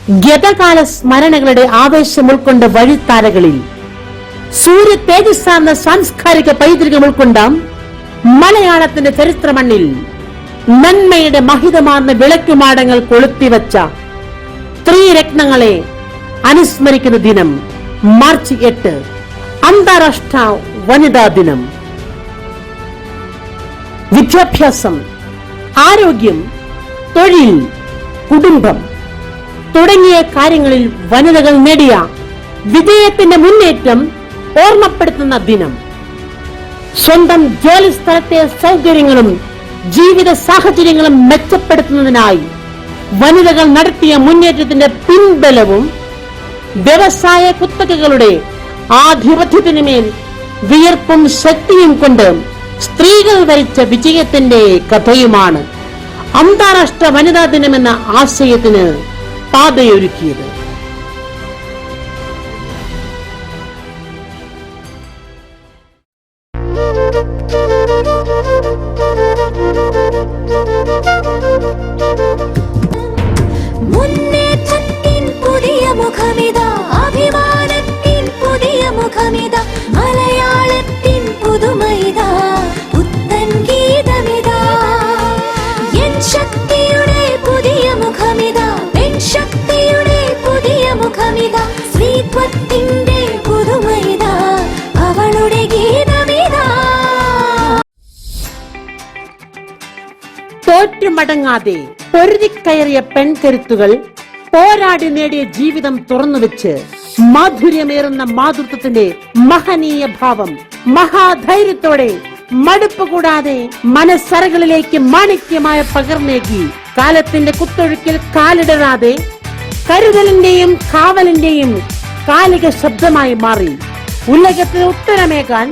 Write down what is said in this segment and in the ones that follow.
ഗതകാല സ്മരണകളുടെ ആവേശം ഉൾക്കൊണ്ട വഴിത്താരകളിൽ സൂര്യ തേജസ്സാർന്ന സാംസ്കാരിക പൈതൃകം ഉൾക്കൊണ്ട മലയാളത്തിന്റെ ചരിത്രമണ്ണിൽ നന്മയുടെ മഹിതമാർന്ന വിളക്കുമാടങ്ങൾ കൊളുത്തിവച്ച സ്ത്രീരത്നങ്ങളെ അനുസ്മരിക്കുന്ന ദിനം മാർച്ച് 8 അന്താരാഷ്ട്ര വനിതാ ദിനം. വിദ്യാഭ്യാസം, ആരോഗ്യം, തൊഴിൽ, കുടുംബം തുടങ്ങിയ കാര്യങ്ങളിൽ വനിതകൾ നേടിയ വിജയത്തിന്റെ മുന്നേറ്റം ഓർമ്മപ്പെടുത്തുന്ന ദിനം. സ്വന്തം ജോലി സ്ഥലത്തെ സൗകര്യങ്ങളും ജീവിത സാഹചര്യങ്ങളും മെച്ചപ്പെടുത്തുന്നതിനായി വനിതകൾ നടത്തിയ മുന്നേറ്റത്തിന്റെ പിൻബലവും വ്യവസായ കുത്തകകളുടെ ആധിപത്യത്തിനുമേൽ വിയർപ്പും ശക്തിയും കൊണ്ട് സ്ത്രീകൾ വരിച്ച വിജയത്തിന്റെ കഥയുമാണ് അന്താരാഷ്ട്ര വനിതാ ദിനമെന്ന ആശയത്തിന് പാതയൊരുക്കിയത്. മുന്നേറ്റത്തിൻ പുതിയ മുഖമിതാ, അഭിമാനത്തിൻ പുതിയ മുഖമിതാ, മലയാളത്തിൻ പുതുമയിതാ, പുത്തൻ ഗീതമിതാ. എൻ ശക്തിയുടെ പുതിയ മുഖമിതാ, പെൺ ശക്തിയുടെ പുതിയ മുഖമിതാ, സ്ത്രീത്വത്തിന്റെ പുതുമയിതാ, അവളുടെ ഗീതമിതാ. തോറ്റുമടങ്ങാതെ പൊരുതിക്കയറിയ പെൺകരുത്തുകൾ പോരാടി നേടിയ ജീവിതം തുറന്നുവെച്ച് മാധുര്യമേറുന്ന മാതൃത്വത്തിന്റെ മഹനീയ ഭാവം മഹാധൈര്യത്തോടെ മടുപ്പ് കൂടാതെ മനസ്സറകളിലേക്ക് മാണിക്യമായ പകർന്നേകി കാലത്തിന്റെ കുത്തൊഴുക്കിൽ കാലിടരാതെ കരുതലിന്റെയും കാവലിന്റെയും കാലിക ശബ്ദമായി മാറി ഉലകത്തിന് ഉത്തരമേകാൻ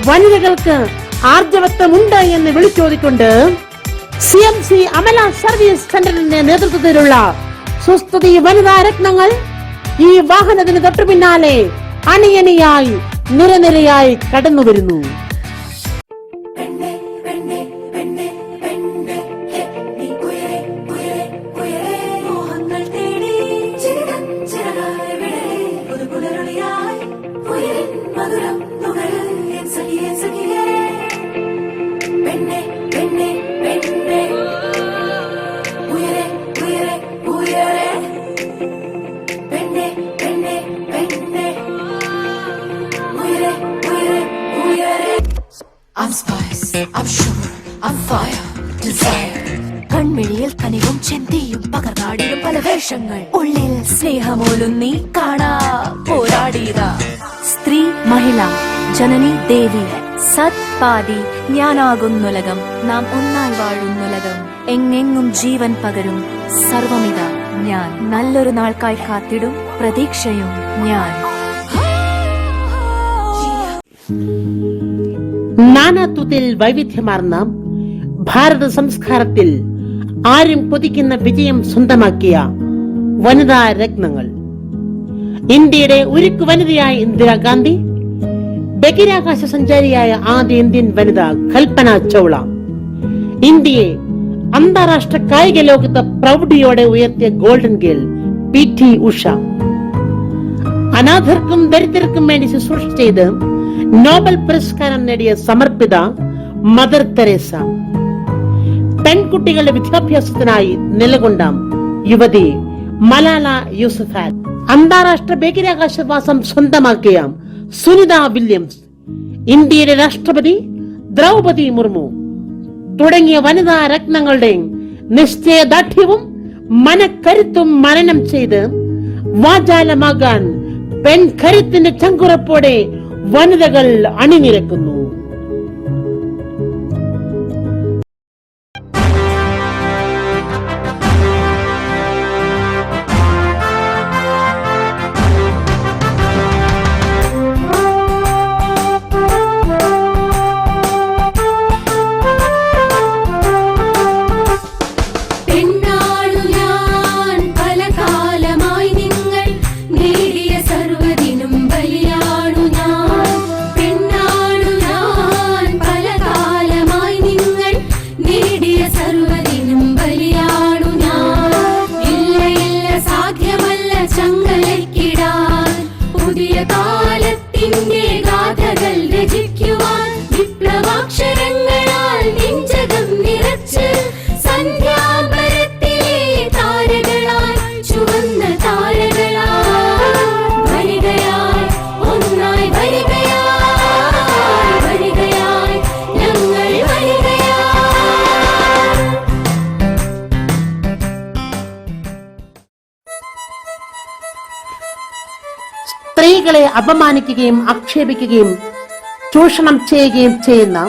വനിതകൾക്ക് ആർജവത്വമുണ്ട് എന്ന് വിളിച്ചോദിക്കൊണ്ട് CMC അമല സർവീസ് സെന്ററിന്റെ നേതൃത്വത്തിലുള്ള സുസ്തുതി വനിതാ രത്നങ്ങൾ ഈ വാഹനത്തിന് തൊട്ടു പിന്നാലെ അണിയണിയായി നിരനിരയായി കടന്നുവരുന്നു. I'm spice, I'm sugar, I'm fire, desire. കൺമിഴിയിൽ കനിവും ചിന്തിയും പകർന്നാടിയും പല വേഷങ്ങൾ, ഉള്ളിൽ സ്നേഹമോലും നീ കാണാ പോരാടിയതാ. സ്ത്രീ, മഹിള, ജനനി, ദേവി, സത്പാതി, ഞാനാകുന്നുലകം, നാം ഒന്നായി വാഴുന്നുലകം, എങ്ങെങ്ങും ജീവൻ പകരും സർവമിത ഞാൻ, നല്ലൊരു നാൾക്കായി കാത്തിടും പ്രതീക്ഷയും ഞാൻ. നാനാത്വത്തിൽ വൈവിധ്യമാർന്ന ഭാരത സംസ്കാരത്തിൽ ആരും കൊതിക്കുന്ന വിജയം സ്വന്തമാക്കിയ വനിതാ രത്നങ്ങൾ. ഇന്ത്യയുടെ ഉരുക്കു വനിതയായ ഇന്ദിരാഗാന്ധി, ബഹിരാകാശ സഞ്ചാരിയായ ആദ്യ ഇന്ത്യൻ വനിത കൽപ്പന ചൗള, ഇന്ത്യയെ അന്താരാഷ്ട്ര കായിക ലോകത്ത് പ്രൗഢിയോടെ ഉയർത്തിയ ഗോൾഡൻ ഗേൾ PT ഉഷ, അനാഥർക്കും ദരിദ്രർക്കും വേണ്ടി ശുശ്രൂഷ ചെയ്ത് നോബൽ പുരസ്കാരം നേടിയ സമർപ്പിത മദർ തെരേസ, പെൺകുട്ടികളുടെ വിദ്യാഭ്യാസത്തിനായി നിലകൊണ്ട യുവതി മലാല യൂസഫാൽ, അന്താരാഷ്ട്ര ബഹിരാകാശവാസം സ്വന്തമാക്കിയ സുനിത വില്യംസ്, ഇന്ത്യയുടെ രാഷ്ട്രപതി ദ്രൗപദി മുർമു തുടങ്ങിയ വനിതാ രത്നങ്ങളുടെ നിശ്ചയദാർഢ്യവും മനക്കരുത്തും മനനം ചെയ്ത് വാചാലമാകാൻ പെൺകരുത്തിന്റെ ചങ്കുറപ്പോടെ വനിതകൾ അണിനിരക്കുന്നു. സർവ്വതിനും ബലിയാണു ഞാൻ, പെണ്ണാണു ഞാൻ. വിപ്ലവത്തിന്റെ ഗാഥകൾ രചിക്കുവാൻ വിപ്ലവാക്ഷരങ്ങളാൽ നെഞ്ചകം നിറച്ച് സന്ധ്യാംബരത്തിലെ താരകളാൽ ചുവന്ന താരകളാൽ വരികയായി ഒന്നായി വരികയായി വരികയായി ഞങ്ങൾ വരികയായി. സ്ത്രീകളെ അപമാനിക്കുകയും ആക്ഷേപിക്കുകയും ചൂഷണം ചെയ്യുകയും ചെയ്യുന്ന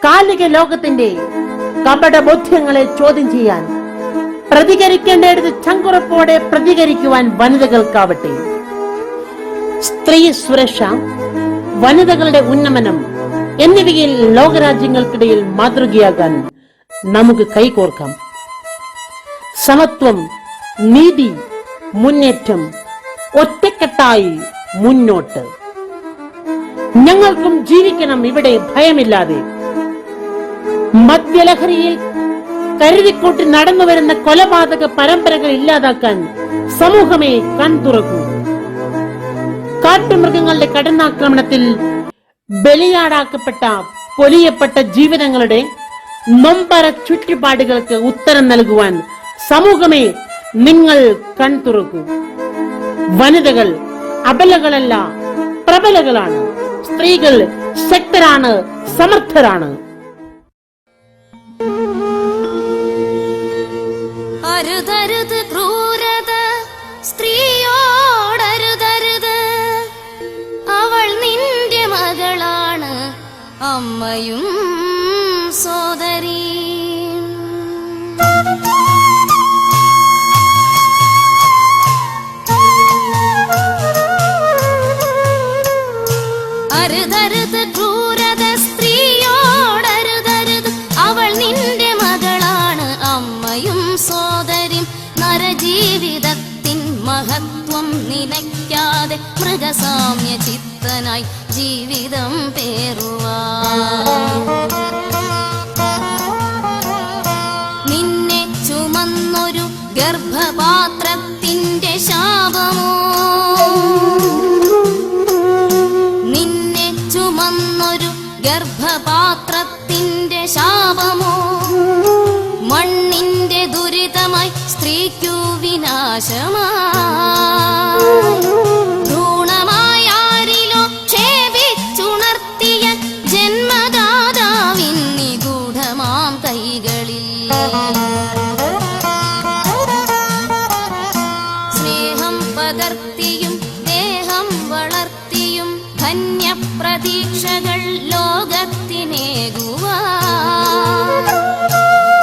കാലിക ലോകത്തിന്റെ കപടബോധ്യങ്ങളെ ചോദ്യം ചെയ്യാൻ പ്രതികരിക്കേണ്ടത് ചങ്കുറപ്പോടെ പ്രതികരിക്കുവാൻ വനിതകൾക്കാവട്ടെ. സ്ത്രീ സുരക്ഷ, വനിതകളുടെ ഉന്നമനം എന്നിവയിൽ ലോകരാജ്യങ്ങൾക്കിടയിൽ മാതൃകയാകാൻ നമുക്ക് കൈകോർക്കാം. സമത്വം, നീതി, മുന്നേറ്റം, ഒറ്റക്കെട്ടായി മുന്നോട്ട്. ഞങ്ങൾക്കും ജീവിക്കണം ഇവിടെ ഭയമില്ലാതെ. മദ്യലഹരിയിൽ കരുതിക്കൂട്ടി നടന്നു വരുന്ന കൊലപാതക പരമ്പരകൾ ഇല്ലാതാക്കാൻ സമൂഹമേ കൺതുറക്കൂ. കാട്ടുമൃഗങ്ങളുടെ കടന്നാക്രമണത്തിൽ ബലിയാടാക്കപ്പെട്ട പൊലിയപ്പെട്ട ജീവനങ്ങളുടെ നൊമ്പര ചുറ്റുപാടുകൾക്ക് ഉത്തരം നൽകുവാൻ സമൂഹമേ നിങ്ങൾ കൺതുറക്കൂ. വനിതകൾ അബലകളല്ല, പ്രബലകളാണ്. സ്ത്രീകൾ ശക്തരാണ്, സമർത്ഥരാണ്. അരുതരുത് ക്രൂരത സ്ത്രീയോടരുതരുത്, അവൾ നിന്റെ മകളാണ്, അമ്മയും സോദരി. അരുതരുത് ക്രൂരത സ്ത്രീയോടരുതരുത്, അവൾ നിന്റെ മകളാണ്, അമ്മയും സോദരിയും. നരജീവിതത്തിൻ മഹത്വം നിലയ്ക്കാതെ മൃഗസാമ്യ ചിത്തനായി ജീവിതം പേറുവാൻ നിന്നെ ചുമന്നൊരു ഗർഭപാത്രത്തിന്റെ ശാപമോ, നിന്നെ ചുമന്നൊരു ഗർഭപാത്രത്തിന്റെ ശാപമോ, മണ്ണിന്റെ ദുരിതമായി സ്ത്രീക്കു വിനാശമായി ഭ്രൂണമായാരിലോ ക്ഷേപിച്ചുണർത്തിയ ജന്മദാതാവിൻ നിഗൂഢമാം കൈകളിൽ സ്നേഹം പകർത്തിയും ദേഹം വളർത്തിയും ധന്യപ്രതീക്ഷകൾ ലോകത്തിനേകുവാൻ.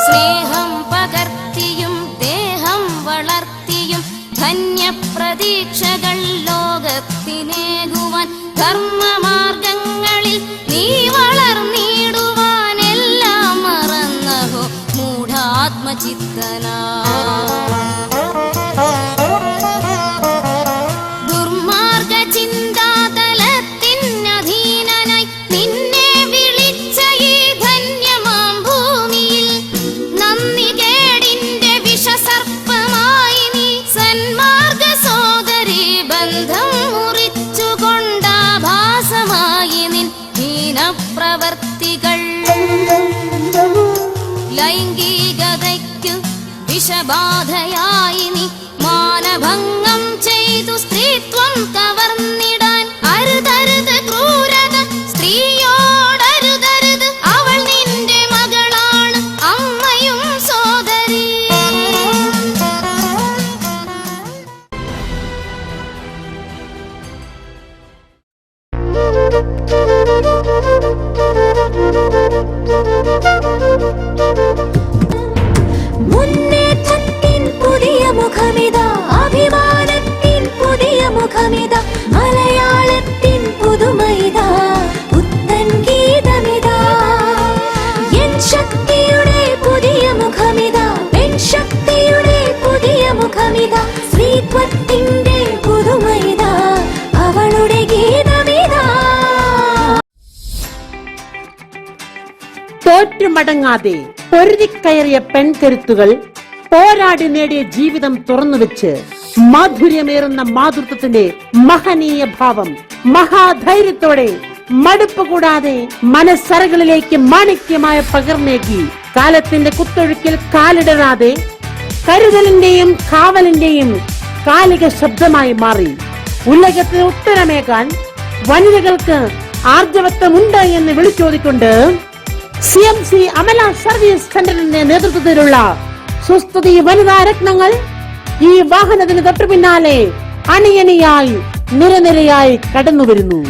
സ്നേഹം പകർത്തിയും ദേഹം വളർത്തിയും ധന്യപ്രതീക്ഷകൾ ലോകത്തിനേകുവാൻ. ധർമ്മമാർഗങ്ങളിൽ നീ വളർന്നിടുവാൻ എല്ലാം മറന്നഹോ മൂഢാത്മചിത്തനാ. ദുർമാർഗ ചിന്താതലത്തിനധീനനായി നിന്നെ വിളിച്ച ഈ ധന്യമാം ഭൂമിയിൽ നന്ദികേടിന്റെ വിഷസർപ്പമായി നീ സന്മാർഗ സോദരി ബന്ധം മുറിച്ചുകൊണ്ടാഭാസമായി നിൻ ഹീനപ്രവർത്തികൾ. ലൈംഗികതയ്ക്കു വിഷബാധയായി നീ മാനഭംഗം ചെയ്തു സ്ത്രീത്വം കവർന്നിടാൻ. അരുതരുത് ക്രൂരത സ്ത്രീയോടരുതരുത്, അവൾ നിന്റെ മകളാണ്, അമ്മയും സോദരി. മുന്നേറ്റത്തിൻ പുതിയ മുഖമിതാ, അഭിമാനത്തിൻ പുതിയ മുഖമിതാ, മലയാളത്തിൻ പുതുമൈതാ, പുത്തൻ ഗീതമിതാ. എൻ ശക്തിയുടെ പുതിയ മുഖമിതാ, പെൺ ശക്തിയുടെ പുതിയ മുഖമിതാ, സ്ത്രീത്വത്തിന്റെ പുതുമൈതാ, അവളുടെ ഗീതമിതാ. തോറ്റുമടങ്ങാതെ പൊരുതിക്കയറിയ പെൺകരുത്തുകൾ പോരാടി നേടിയ ജീവിതം തുറന്നുവെച്ച് മാധുര്യമേറുന്ന മാതൃത്വത്തിന്റെ മഹനീയ ഭാവം മഹാധൈര്യത്തോടെ മടുപ്പ് കൂടാതെ മനസ്സറകളിലേക്ക് മാണിക്യമായ പകർന്നേക്കി കാലത്തിന്റെ കുത്തൊഴുക്കിൽ കാലിടരാതെ കരുതലിന്റെയും കാവലിന്റെയും കാലിക ശബ്ദമായി മാറി ഉലകത്തിന് ഉത്തരമേകാൻ വനിതകൾക്ക് ആർജവത്വമുണ്ട് എന്ന് വിളിച്ചോതിക്കൊണ്ട് CMC അമല സർവീസ് സെന്ററിന്റെ നേതൃത്വത്തിലുള്ള സുസ്തുതി വനിതാ രത്നങ്ങൾ ഈ വാഹനത്തിന് തൊട്ടു പിന്നാലെ അണിയണിയായി നിരനിരയായി കടന്നു വരുന്നു.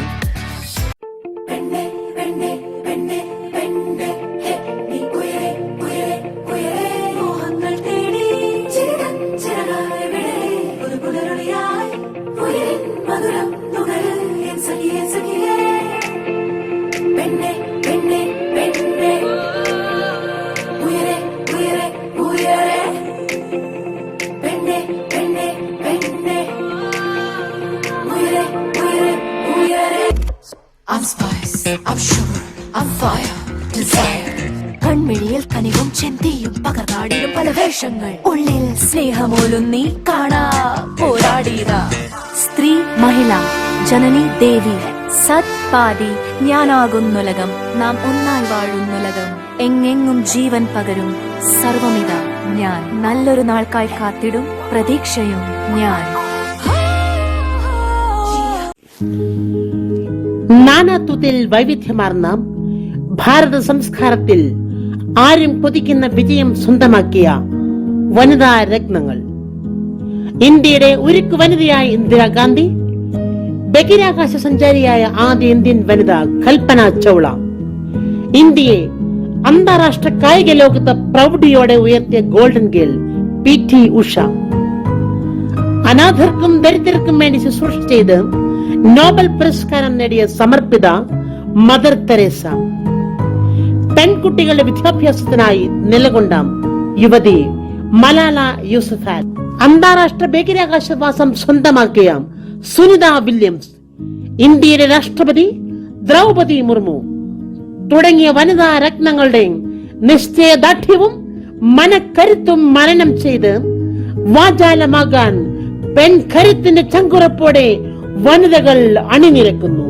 I'm spice, I'm sugar, I'm fire, desire. കൺമിഴിയിൽ കനിവും ചിന്തിയും പകർന്നാടിയും പല വേഷങ്ങൾ ഉള്ളിൽ സ്നേഹമോലും നീ കാണാ പോരാടിയത സ്ത്രീ മഹിള ജനനി ദേവി സത്പാതി ഞാനാകുന്നുലകം നാം ഒന്നായി വാഴുന്നുലകം എങ്ങെങ്ങും ജീവൻ പകരും സർവമിത ഞാൻ നല്ലൊരു നാൾക്കായി കാത്തിടും പ്രതീക്ഷയും ഞാൻ. നാനാത്വത്തിൽ വൈവിധ്യമാർന്ന ഭാരത സംസ്കാരത്തിൽ ആരും കൊതിക്കുന്ന വിജയം സ്വന്തമാക്കിയ വനിതാ രത്നങ്ങൾ. ഇന്ത്യയുടെ ഉരുക്കു വനിതയായ ഇന്ദിരാഗാന്ധി, ബഹിരാകാശ സഞ്ചാരിയായ ആദ്യ ഇന്ത്യൻ വനിത കൽപ്പന ചൗള, ഇന്ത്യയെ അന്താരാഷ്ട്ര കായിക ലോകത്ത് പ്രൗഢിയോടെ ഉയർത്തിയ ഗോൾഡൻ ഗേൾ PT ഉഷ, അനാഥർക്കും ദരിദ്രർക്കും വേണ്ടി ശുശ്രൂഷ ചെയ്ത് നോബൽ പുരസ്കാരം നേടിയ സമർപ്പിത മദർ തെരേസ, പെൺകുട്ടികളുടെ വിദ്യാഭ്യാസത്തിനായി നിലകൊണ്ട യുവതി മലാല യൂസഫാൽ, അന്താരാഷ്ട്ര ബഹിരാകാശവാസം സ്വന്തമാക്കിയ സുനിത വില്യംസ്, ഇന്ത്യയുടെ രാഷ്ട്രപതി ദ്രൗപതി മുർമു തുടങ്ങിയ വനിതാ രത്നങ്ങളുടെ നിശ്ചയദാർഢ്യവും മനക്കരുത്തും മനനം ചെയ്ത് വാചാലമാകാൻ പെൺകരുത്തിന്റെ ചങ്കുറപ്പോടെ വനിതകൾ അണിനിരക്കുന്നു.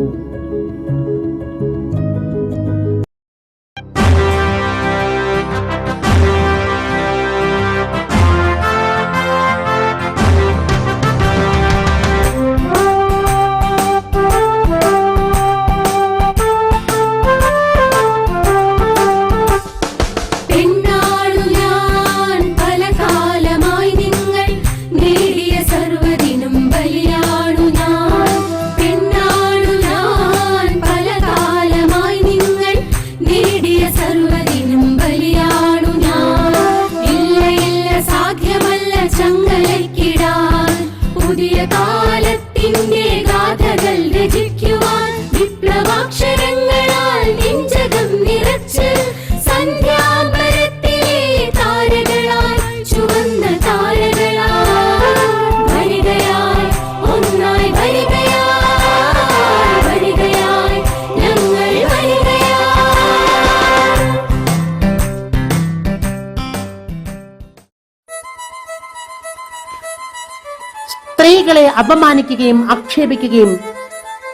സ്ത്രീകളെ അപമാനിക്കുകയും ആക്ഷേപിക്കുകയും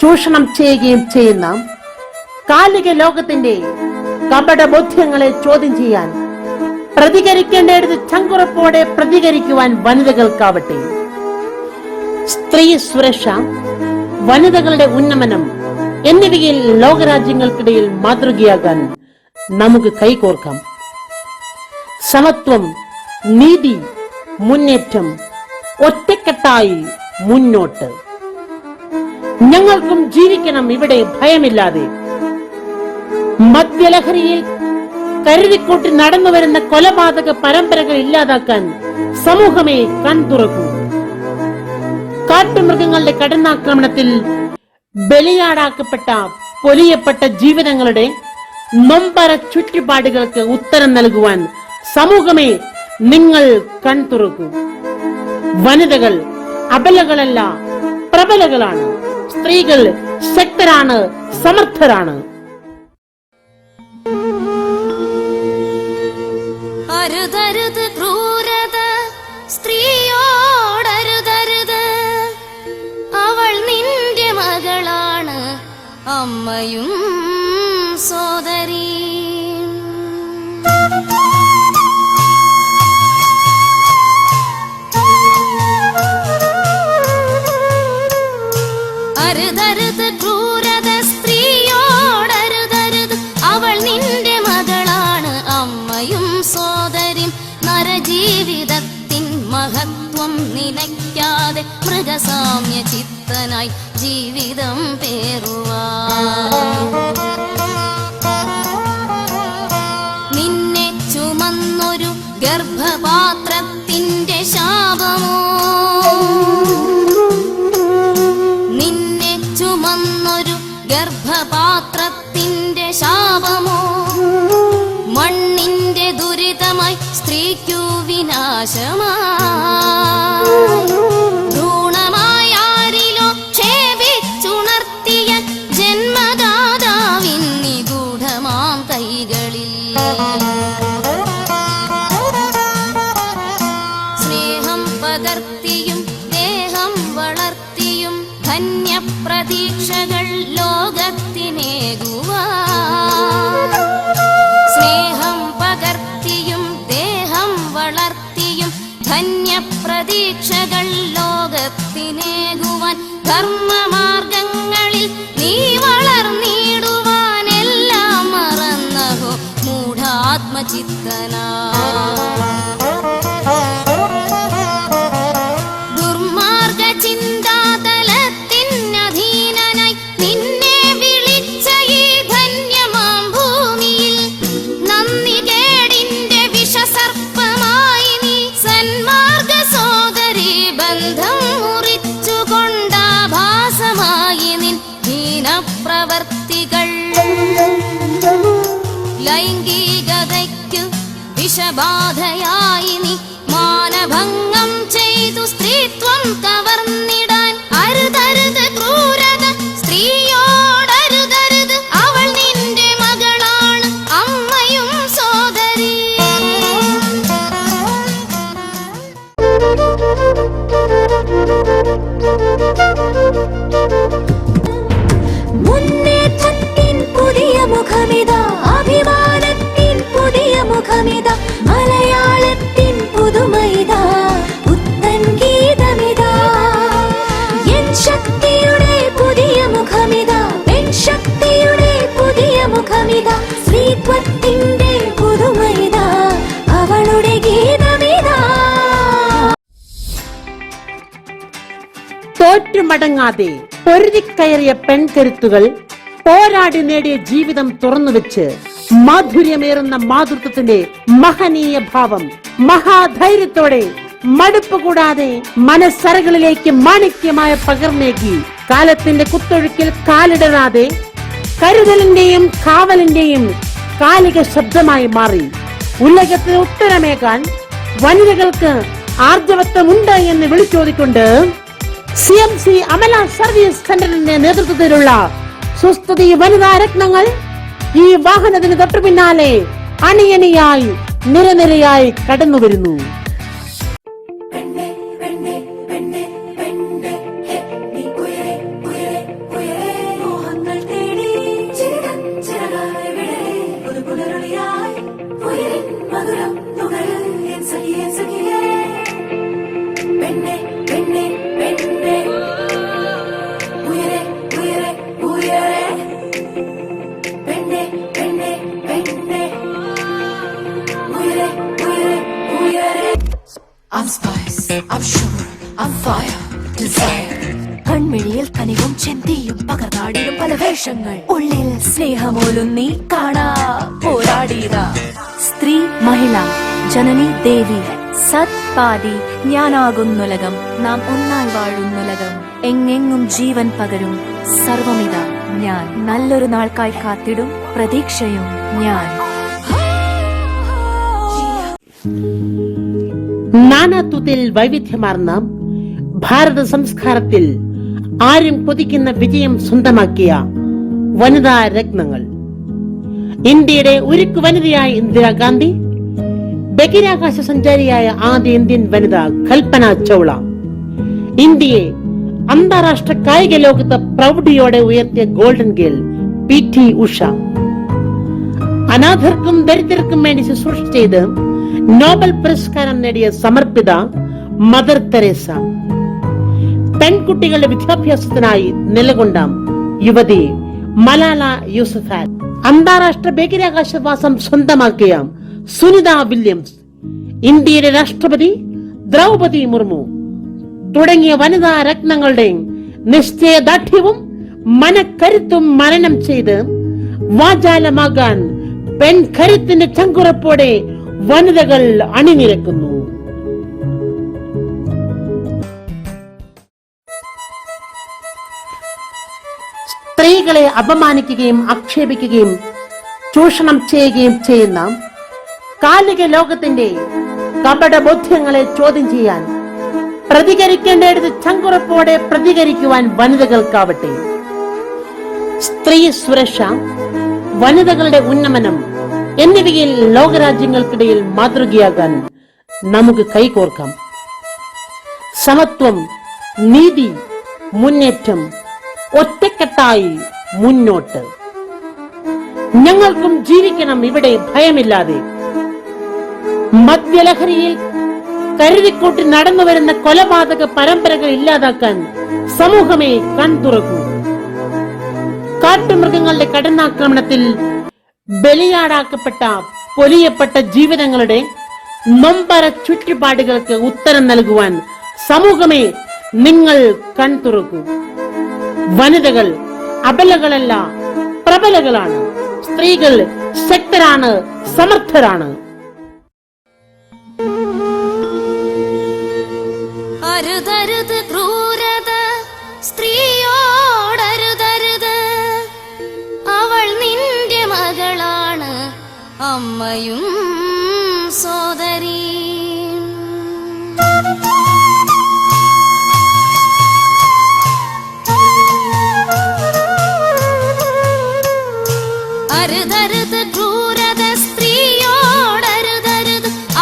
ചൂഷണം ചെയ്യുകയും ചെയ്യുന്ന കാലിക ലോകത്തിന്റെ കപടബോധ്യങ്ങളെ ചോദ്യം ചെയ്യാൻ പ്രതികരിക്കേണ്ടത് ചങ്കുറപ്പോടെ പ്രതികരിക്കുവാൻ വനിതകൾക്കാവട്ടെ. സ്ത്രീ സുരക്ഷ, വനിതകളുടെ ഉന്നമനം എന്നിവയിൽ ലോകരാജ്യങ്ങൾക്കിടയിൽ മാതൃകയാകാൻ നമുക്ക് കൈകോർക്കാം. സമത്വം, നീതി, മുന്നേറ്റം ഒറ്റക്കെട്ടായി മുന്നോട്ട്. ഞങ്ങൾക്കും ജീവിക്കണം ഇവിടെ ഭയമില്ലാതെ. മദ്യലഹരിയിൽ കരുതിക്കൂട്ടി നടന്നു വരുന്ന കൊലപാതക പരമ്പരകൾ ഇല്ലാതാക്കാൻ സമൂഹമേ കൺതുറക്കൂ. കാട്ടുമൃഗങ്ങളുടെ കടന്നാക്രമണത്തിൽ ബലിയാടാക്കപ്പെട്ട പൊലിയപ്പെട്ട ജീവിതങ്ങളുടെ നൊമ്പര ചുറ്റുപാടുകൾക്ക് ഉത്തരം നൽകുവാൻ സമൂഹമേ നിങ്ങൾ കൺതുറക്കൂ. വനിതകൾ അബലകളല്ല, പ്രബലകളാണ്. സ്ത്രീകൾ ശക്തരാണ്, സമർത്ഥരാണ്. അരുതരുത് ക്രൂരത, സ്ത്രീയോടരുതരുത് അമ്മയും സോദരി. അരുതരുത് ക്രൂരത സ്ത്രീയോടരുതരുത്, അവൾ നിന്റെ മകളാണ് അമ്മയും സോദരിയും. നരജീവിതത്തിൻ മഹത്വം നിലയ്ക്കാതെ മൃഗസാമ്യ ചിത്തനായി ജീവിതം പേറുവാൻ. നിന്നെ ചുമന്നൊരു ഗർഭപാത്രത്തിന്റെ ശാപമോ, നിന്നെ ചുമന്നൊരു ഗർഭപാത്രത്തിന്റെ ശാപമോ, മണ്ണിന്റെ ദുരിതമായി സ്ത്രീക്കു വിനാശമായി. ഭ്രൂണമായി ആരിലോ ക്ഷേപിച്ചുണർത്തിയ ജന്മദാതാവിൻ നിഗൂഢമാം കൈകളിൽ സ്നേഹം പകർത്തിയും ദേഹം വളർത്തിയും ധന്യപ്രതീക്ഷകൾ ലോകത്തിനേകുവാൻ. സ്നേഹം പകർത്തിയും ദേഹം വളർത്തിയും ധന്യപ്രതീക്ഷകൾ ലോകത്തിനേകുവാൻ. ധർമ്മമാർഗങ്ങളിൽ നീ വളർന്നിടുവാൻ എല്ലാം മറന്നഹോ മൂഢാത്മചിത്തനാ. ദുർമാർഗ ചിന്താതലത്തിനധീനനായി നിന്നെ വിളിച്ച ഈ ധന്യമാം ഭൂമിയിൽ നന്ദികേടിന്റെ വിഷസർപ്പമായി നീ സന്മാർഗ സോദരി ബന്ധം മുറിച്ചുകൊണ്ടാഭാസമായി നിൻ ഹീനപ്രവർത്തികൾ. ലൈംഗികതയ്ക്കു വിഷബാധയായി നീ മാനഭംഗം ചെയ്തു സ്ത്രീത്വം കവർന്നിടാൻ. അരുതരുത് ക്രൂരത സ്ത്രീയോടരുതരുത്, അവൾ നിന്റെ മകളാണ് അമ്മയും സോദരി. മുന്നേറ്റത്തിൻ പുതിയ മുഖമിതാ, അഭിമാനത്തിൻ പുതിയ മുഖമിതാ, മലയാളത്തിൻ പുതുമയിതാ, പുത്തൻ ഗീതമിതാ. എൻ ശക്തിയുടെ പുതിയ മുഖമിതാ, പെൺ ശക്തിയുടെ പുതിയ മുഖമിതാ, സ്ത്രീത്വത്തിന്റെ പുതുമയിതാ, അവളുടെ ഗീതമിതാ. തോറ്റുമടങ്ങാതെ പൊരുതിക്കയറിയ പെൺകരുത്തുകൾ പോരാടി നേടിയ ജീവിതം തുറന്നുവെച്ച് മാധുര്യമേറുന്ന മാതൃത്വത്തിന്റെ മഹനീയ ഭാവം മഹാധൈര്യത്തോടെ മടുപ്പ് കൂടാതെ മനസ്സറകളിലേക്ക് മാണിക്യമായ പകർന്നേകി കാലത്തിന്റെ കുത്തൊഴുക്കിൽ കാലിടരാതെ കരുതലിന്റെയും കാവലിന്റെയും കാലിക ശബ്ദമായി മാറി ഉലകത്തിന് ഉത്തരമേകാൻ വനിതകൾക്ക് ആർജവത്വമുണ്ട് എന്ന് വിളിച്ചോതിക്കൊണ്ട് CMC അമല സർവീസ് സെന്ററിന്റെ നേതൃത്വത്തിലുള്ള സുസ്ഥിതി വനിതാ രത്നങ്ങൾ ഈ വാഹനത്തിന് തൊട്ടു പിന്നാലെ അണിയണിയായി നിരനിരയായി കടന്നു വരുന്നു. I'm spice, I'm sugar, I'm fire, desire. കൺമിഴിയിൽ കനിവും ചെന്തിയും പകർന്നാടിയും പല വേഷങ്ങൾ, ഉള്ളിൽ സ്നേഹമോലും നീ കാണാ പോരാടിയതാ. സ്ത്രീ, മഹിള, ജനനി, ദേവി, സത്പാതി, ഞാനാകുന്നുലകം, നാം ഒന്നായി വാഴുന്നുലകം, എങ്ങെങ്ങും ജീവൻ പകരും സർവമിത ഞാൻ, നല്ലൊരു നാൾക്കായി കാത്തിടും പ്രതീക്ഷയും ഞാൻ. നാനാത്വത്തിൽ വൈവിധ്യമാർന്ന ഭാരത സംസ്കാരത്തിൽ ആരും കൊതിക്കുന്ന വിജയം സ്വന്തമാക്കിയ വനിതാ രത്നങ്ങൾ. ഇന്ത്യയുടെ ഉരുക്കു വനിതയായ ഇന്ദിരാഗാന്ധി, ബഹിരാകാശ സഞ്ചാരിയായ ആദ്യ ഇന്ത്യൻ വനിത കൽപ്പന ചൗള, ഇന്ത്യയെ അന്താരാഷ്ട്ര കായിക ലോകത്ത് പ്രൗഢിയോടെ ഉയർത്തിയ ഗോൾഡൻ ഗേൾ PT ഉഷ. അനാഥർക്കും ദരിദ്രർക്കും വേണ്ടി ശുശ്രൂഷ ചെയ്ത് നോബൽ പുരസ്കാരം നേടിയ സമർപ്പിത മദർ തെരേസ. പെൺകുട്ടികളുടെ വിദ്യാഭ്യാസത്തിനായി നിലകൊണ്ട യുവതി മലാല യൂസഫാൽ. അന്താരാഷ്ട്ര ബഹിരാകാശവാസം സ്വന്തമാക്കിയ സുനിത വില്യംസ്. ഇന്ത്യയുടെ രാഷ്ട്രപതി ദ്രൗപതി മുർമു തുടങ്ങിയ വനിതാ രത്നങ്ങളുടെ നിശ്ചയദാർഢ്യവും മനക്കരുത്തും മനനം ചെയ്ത് വാചാലമാകാൻ പെൺകരുത്തിന്റെ ചങ്കുറപ്പോടെ വനിതകൾ അണിനിരക്കുന്നു. സ്ത്രീകളെ അപമാനിക്കുകയും ആക്ഷേപിക്കുകയും ചൂഷണം ചെയ്യുകയും ചെയ്യുന്ന കാലിക ലോകത്തിന്റെ കപടബോധ്യങ്ങളെ ചോദ്യം ചെയ്യാൻ പ്രതികരിക്കേണ്ടടുത്ത് ചങ്കുറപ്പോടെ പ്രതികരിക്കുവാൻ വനിതകൾക്കാവട്ടെ. സ്ത്രീ സുരക്ഷ, വനിതകളുടെ ഉന്നമനം എന്നിവയിൽ ലോകരാജ്യങ്ങൾക്കിടയിൽ മാതൃകയാകാൻ നമുക്ക് കൈകോർക്കാം. സമത്വം, നീതി, മുന്നേറ്റം, ഒറ്റക്കെട്ടായി മുന്നോട്ട്. ഞങ്ങൾക്കും ജീവിക്കണം ഇവിടെ ഭയമില്ലാതെ. മദ്യലഹരിയിൽ കരുതിക്കൂട്ടി നടന്നു വരുന്ന കൊലപാതക പരമ്പരകൾ ഇല്ലാതാക്കാൻ സമൂഹമേ കൺതുറക്കൂ. കാട്ടുമൃഗങ്ങളുടെ കടന്നാക്രമണത്തിൽ ബലിയാടാക്കപ്പെട്ട പൊലിയപ്പെട്ട ജീവിതങ്ങളുടെ നൊമ്പര ചുറ്റുപാടുകൾക്ക് ഉത്തരം നൽകുവാൻ സമൂഹമേ നിങ്ങൾ കൺതുറക്കൂ. വനിതകൾ അബലകളല്ല, പ്രബലകളാണ്. സ്ത്രീകൾ ശക്തരാണ്, സമർത്ഥരാണ്. അരുതരുത് ക്രൂരത സ്ത്രീയോടരുതരുത്, അവൾ നിന്റെ മകളാണ്, അമ്മയും സോദരി. അരുതരുത് ക്രൂരത സ്ത്രീയോടരുതരുത്,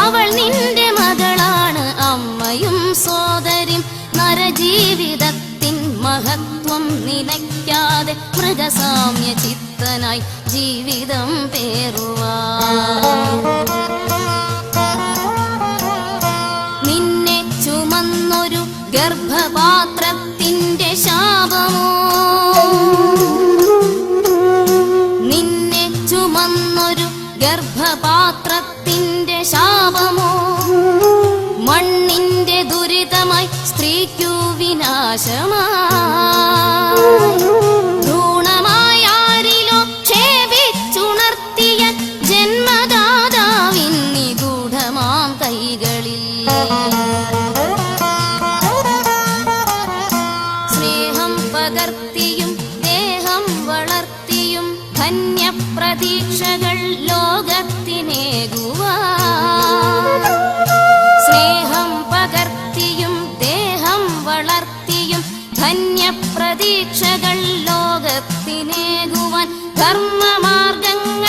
അവൾ നിന്റെ മകളാണ്, അമ്മയും സോദരിയും. നരജീവിതത്തിൻ മഹത്വം നിലയ്ക്കാതെ മൃഗസാമ്യ ചിത്തനായി ജീവിതം പേറുവാൻ നിന്നെ ചുമന്നൊരു ഗർഭപാത്രത്തിന്റെ ശാപമോ, നിന്നെ ചുമന്നൊരു ഗർഭപാത്രത്തിന്റെ ശാപമോ, മണ്ണിന്റെ ദുരിതമായി സ്ത്രീക്കു വിനാശമായി. ഭ്രൂണമായാരിലോ ക്ഷേപിച്ചുണർത്തിയ ജന്മദാതാവിൻ നിഗൂഢമാം കൈകളിൽ സ്നേഹം പകർത്തിയും ദേഹം വളർത്തിയും ധന്യപ്രതീക്ഷകൾ ലോകത്തിനേകുവാൻ. സ്നേഹം പകർത്തിയും ദേഹം വളർത്തിയും ധന്യപ്രതീക്ഷകൾ ലോകത്തിനേകുവാൻ ധർമ്മമാർഗങ്ങൾ